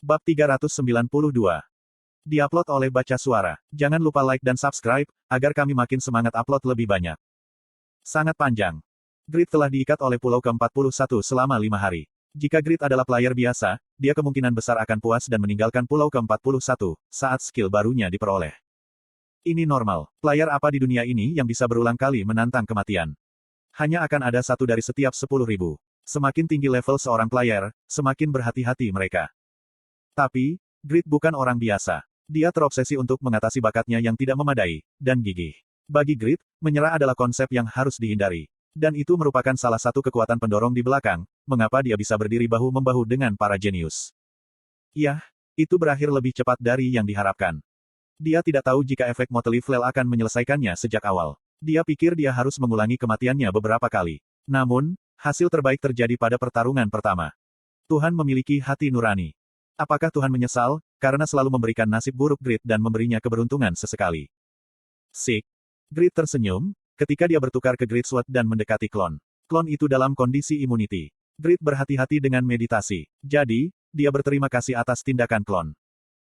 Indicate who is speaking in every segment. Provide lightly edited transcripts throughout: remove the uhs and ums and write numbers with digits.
Speaker 1: Bab 392. Diupload oleh Baca Suara. Jangan lupa like dan subscribe, agar kami makin semangat upload lebih banyak. Sangat panjang. Grid telah diikat oleh pulau ke-41 selama 5 hari. Jika Grid adalah player biasa, dia kemungkinan besar akan puas dan meninggalkan pulau ke-41, saat skill barunya diperoleh. Ini normal. Player apa di dunia ini yang bisa berulang kali menantang kematian? Hanya akan ada satu dari setiap 10.000. Semakin tinggi level seorang player, semakin berhati-hati mereka. Tapi, Grid bukan orang biasa. Dia terobsesi untuk mengatasi bakatnya yang tidak memadai, dan gigih. Bagi Grid, menyerah adalah konsep yang harus dihindari. Dan itu merupakan salah satu kekuatan pendorong di belakang, mengapa dia bisa berdiri bahu-membahu dengan para jenius. Yah, itu berakhir lebih cepat dari yang diharapkan. Dia tidak tahu jika efek Motley Flare akan menyelesaikannya sejak awal. Dia pikir dia harus mengulangi kematiannya beberapa kali. Namun, hasil terbaik terjadi pada pertarungan pertama. Tuhan memiliki hati nurani. Apakah Tuhan menyesal, karena selalu memberikan nasib buruk Grid dan memberinya keberuntungan sesekali? Sik. Grid tersenyum, ketika dia bertukar ke Grid Sword dan mendekati klon. Klon itu dalam kondisi immunity. Grid berhati-hati dengan meditasi. Jadi, dia berterima kasih atas tindakan klon.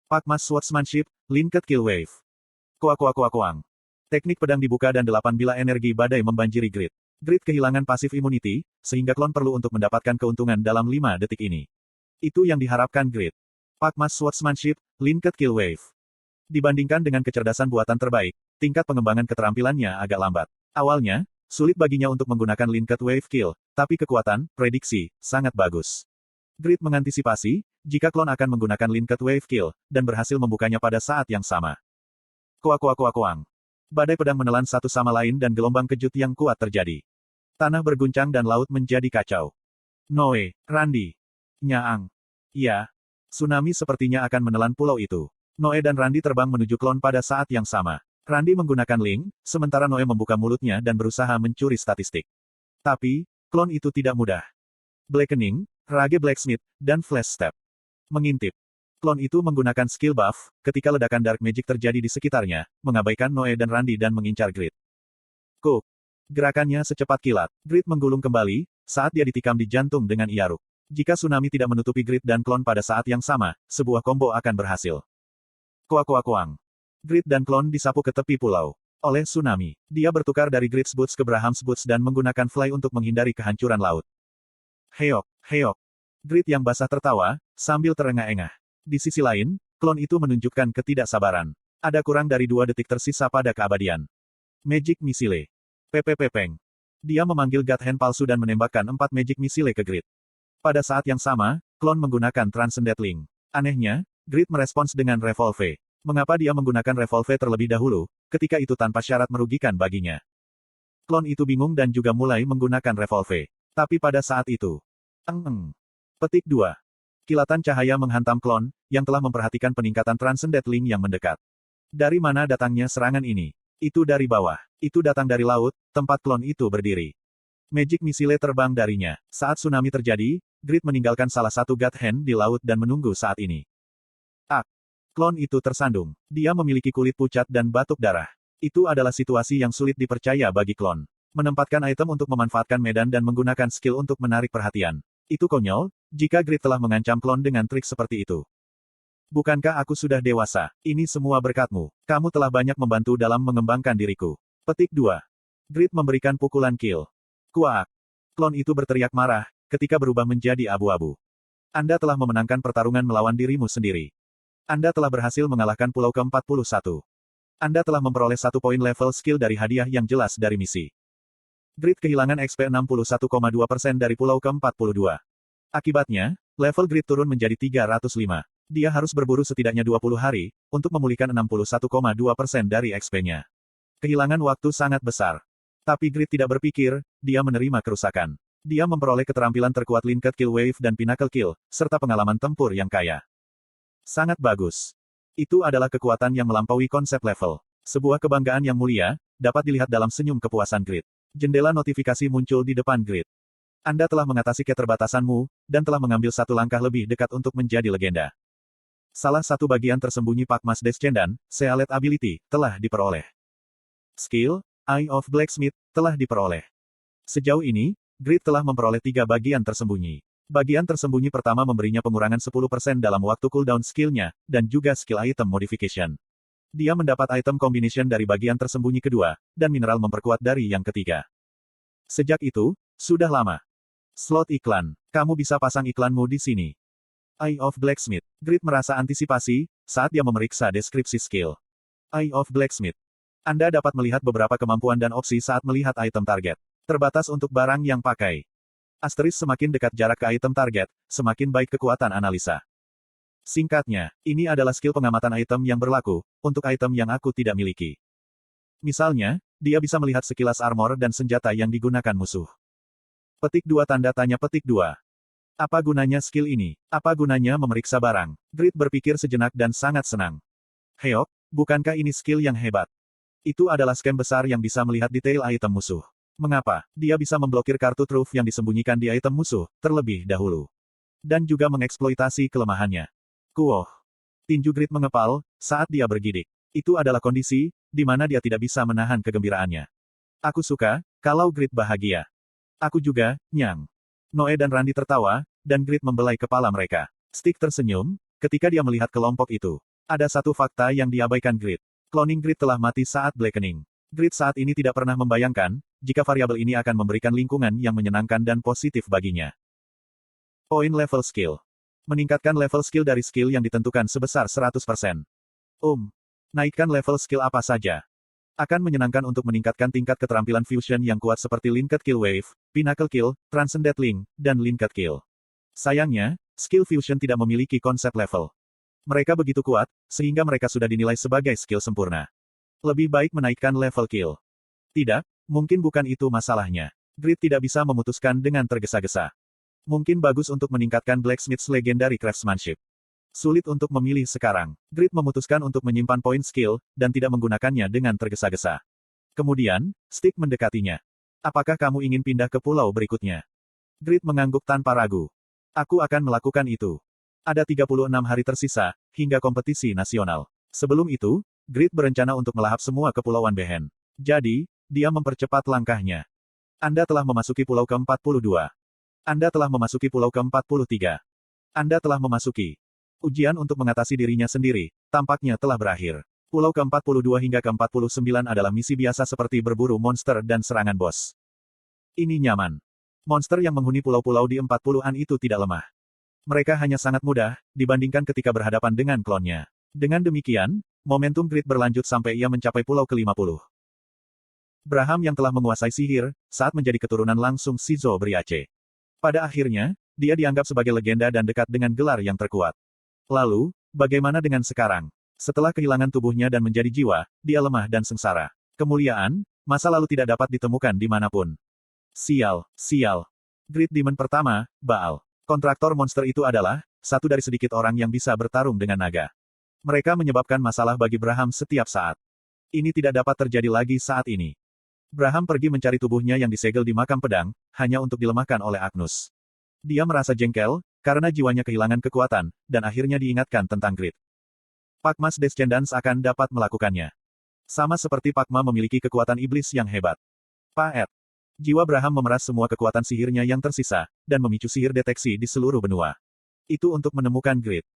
Speaker 1: Pakmas Swordsmanship, Linked Kill Wave. Koang. Teknik pedang dibuka dan 8 bila energi badai membanjiri Grid. Grid kehilangan pasif immunity, sehingga klon perlu untuk mendapatkan keuntungan dalam 5 detik ini. Itu yang diharapkan Grid. Pakmas Swordsmanship, Linked Kill Wave. Dibandingkan dengan kecerdasan buatan terbaik, tingkat pengembangan keterampilannya agak lambat. Awalnya, sulit baginya untuk menggunakan Linked Wave Kill, tapi kekuatan, prediksi, sangat bagus. Grid mengantisipasi, jika klon akan menggunakan Linked Wave Kill, dan berhasil membukanya pada saat yang sama. Koang. Badai pedang menelan satu sama lain dan gelombang kejut yang kuat terjadi. Tanah berguncang dan laut menjadi kacau. Noe, Randy. Nyaang. Ya. Tsunami sepertinya akan menelan pulau itu. Noe dan Randy terbang menuju klon pada saat yang sama. Randy menggunakan link, sementara Noe membuka mulutnya dan berusaha mencuri statistik. Tapi, klon itu tidak mudah. Blackening, Rage Blacksmith, dan Flash Step. Mengintip. Klon itu menggunakan skill buff, ketika ledakan Dark Magic terjadi di sekitarnya, mengabaikan Noe dan Randy dan mengincar Grid. Cook. Gerakannya secepat kilat. Grid menggulung kembali, saat dia ditikam di jantung dengan Iaruk. Jika tsunami tidak menutupi Grid dan klon pada saat yang sama, sebuah combo akan berhasil. Koang. Grid dan klon disapu ke tepi pulau. Oleh tsunami, dia bertukar dari Grid's Boots ke Braham's Boots dan menggunakan fly untuk menghindari kehancuran laut. Heok. Grid yang basah tertawa, sambil terengah-engah. Di sisi lain, klon itu menunjukkan ketidaksabaran. Ada kurang dari 2 detik tersisa pada keabadian. Magic Missile. Peng. Dia memanggil God Hand palsu dan menembakkan 4 Magic Missile ke Grid. Pada saat yang sama, klon menggunakan Transcendent Link. Anehnya, Grid merespons dengan Revolve. Mengapa dia menggunakan Revolve terlebih dahulu, ketika itu tanpa syarat merugikan baginya? Klon itu bingung dan juga mulai menggunakan Revolve. Tapi pada saat itu. Petik 2. Kilatan cahaya menghantam klon, yang telah memperhatikan peningkatan Transcendent Link yang mendekat. Dari mana datangnya serangan ini? Itu dari bawah. Itu datang dari laut, tempat klon itu berdiri. Magic Missile terbang darinya. Saat tsunami terjadi, Grid meninggalkan salah satu God Hand di laut dan menunggu saat ini. Klon itu tersandung. Dia memiliki kulit pucat dan batuk darah. Itu adalah situasi yang sulit dipercaya bagi klon. Menempatkan item untuk memanfaatkan medan dan menggunakan skill untuk menarik perhatian. Itu konyol, jika Grid telah mengancam klon dengan trik seperti itu. Bukankah aku sudah dewasa? Ini semua berkatmu. Kamu telah banyak membantu dalam mengembangkan diriku. Petik 2. Grid memberikan pukulan kill. Kuak. Klon itu berteriak marah, ketika berubah menjadi abu-abu. Anda telah memenangkan pertarungan melawan dirimu sendiri. Anda telah berhasil mengalahkan pulau ke-41. Anda telah memperoleh 1 poin level skill dari hadiah yang jelas dari misi. Grid kehilangan XP 61,2% dari pulau ke-42. Akibatnya, level Grid turun menjadi 305. Dia harus berburu setidaknya 20 hari, untuk memulihkan 61,2% dari XP-nya. Kehilangan waktu sangat besar. Tapi Grid tidak berpikir, dia menerima kerusakan. Dia memperoleh keterampilan terkuat Linked Kill Wave dan Pinnacle Kill, serta pengalaman tempur yang kaya. Sangat bagus. Itu adalah kekuatan yang melampaui konsep level. Sebuah kebanggaan yang mulia, dapat dilihat dalam senyum kepuasan Grid. Jendela notifikasi muncul di depan Grid. Anda telah mengatasi keterbatasanmu, dan telah mengambil satu langkah lebih dekat untuk menjadi legenda. Salah satu bagian tersembunyi Pakmas Descendant, Sealet Ability, telah diperoleh. Skill, Eye of Blacksmith, telah diperoleh. Sejauh ini, Grid telah memperoleh 3 bagian tersembunyi. Bagian tersembunyi pertama memberinya pengurangan 10% dalam waktu cooldown skill-nya, dan juga skill item modification. Dia mendapat item combination dari bagian tersembunyi kedua, dan mineral memperkuat dari yang ketiga. Sejak itu, sudah lama. Slot iklan. Kamu bisa pasang iklanmu di sini. Eye of Blacksmith. Grid merasa antisipasi, saat dia memeriksa deskripsi skill. Eye of Blacksmith. Anda dapat melihat beberapa kemampuan dan opsi saat melihat item target. Terbatas untuk barang yang pakai. Asteris semakin dekat jarak ke item target, semakin baik kekuatan analisa. Singkatnya, ini adalah skill pengamatan item yang berlaku, untuk item yang aku tidak miliki. Misalnya, dia bisa melihat sekilas armor dan senjata yang digunakan musuh. Petik 2 tanda tanya petik 2. Apa gunanya skill ini? Apa gunanya memeriksa barang? Grid berpikir sejenak dan sangat senang. Heok, bukankah ini skill yang hebat? Itu adalah scam besar yang bisa melihat detail item musuh. Mengapa? Dia bisa memblokir kartu truf yang disembunyikan di item musuh, terlebih dahulu. Dan juga mengeksploitasi kelemahannya. Kuoh. Tinju Grid mengepal, saat dia bergidik. Itu adalah kondisi, di mana dia tidak bisa menahan kegembiraannya. Aku suka, kalau Grid bahagia. Aku juga, Nyang. Noe dan Randy tertawa, dan Grid membelai kepala mereka. Stick tersenyum, ketika dia melihat kelompok itu. Ada satu fakta yang diabaikan Grid. Cloning Grid telah mati saat Blackening. Grid saat ini tidak pernah membayangkan, jika variabel ini akan memberikan lingkungan yang menyenangkan dan positif baginya. Poin level skill. Meningkatkan level skill dari skill yang ditentukan sebesar 100%. Naikkan level skill apa saja. Akan menyenangkan untuk meningkatkan tingkat keterampilan fusion yang kuat seperti Linked Kill Wave, Pinnacle Kill, Transcendent Link, dan Linked Kill. Sayangnya, skill fusion tidak memiliki konsep level. Mereka begitu kuat, sehingga mereka sudah dinilai sebagai skill sempurna. Lebih baik menaikkan level kill. Tidak, mungkin bukan itu masalahnya. Grid tidak bisa memutuskan dengan tergesa-gesa. Mungkin bagus untuk meningkatkan Blacksmith's Legendary Craftsmanship. Sulit untuk memilih sekarang. Grid memutuskan untuk menyimpan poin skill, dan tidak menggunakannya dengan tergesa-gesa. Kemudian, Stick mendekatinya. Apakah kamu ingin pindah ke pulau berikutnya? Grid mengangguk tanpa ragu. Aku akan melakukan itu. Ada 36 hari tersisa, hingga kompetisi nasional. Sebelum itu, Grid berencana untuk melahap semua kepulauan Behen. Jadi, dia mempercepat langkahnya. Anda telah memasuki pulau ke-42. Anda telah memasuki pulau ke-43. Anda telah memasuki. Ujian untuk mengatasi dirinya sendiri, tampaknya telah berakhir. Pulau ke-42 hingga ke-49 adalah misi biasa seperti berburu monster dan serangan bos. Ini nyaman. Monster yang menghuni pulau-pulau di 40-an itu tidak lemah. Mereka hanya sangat mudah, dibandingkan ketika berhadapan dengan klonnya. Dengan demikian, momentum Grid berlanjut sampai ia mencapai pulau ke-50. Braham yang telah menguasai sihir, saat menjadi keturunan langsung Shizo Briace. Pada akhirnya, dia dianggap sebagai legenda dan dekat dengan gelar yang terkuat. Lalu, bagaimana dengan sekarang? Setelah kehilangan tubuhnya dan menjadi jiwa, dia lemah dan sengsara. Kemuliaan, masa lalu tidak dapat ditemukan dimanapun. Sial. Grid Demon pertama, Baal. Kontraktor monster itu adalah, satu dari sedikit orang yang bisa bertarung dengan naga. Mereka menyebabkan masalah bagi Braham setiap saat. Ini tidak dapat terjadi lagi saat ini. Braham pergi mencari tubuhnya yang disegel di makam pedang, hanya untuk dilemahkan oleh Agnus. Dia merasa jengkel, karena jiwanya kehilangan kekuatan, dan akhirnya diingatkan tentang Grid. Pakmas Descendants akan dapat melakukannya. Sama seperti Pakma memiliki kekuatan iblis yang hebat. Paet. Jiwa Braham memeras semua kekuatan sihirnya yang tersisa, dan memicu sihir deteksi di seluruh benua. Itu untuk menemukan Grid.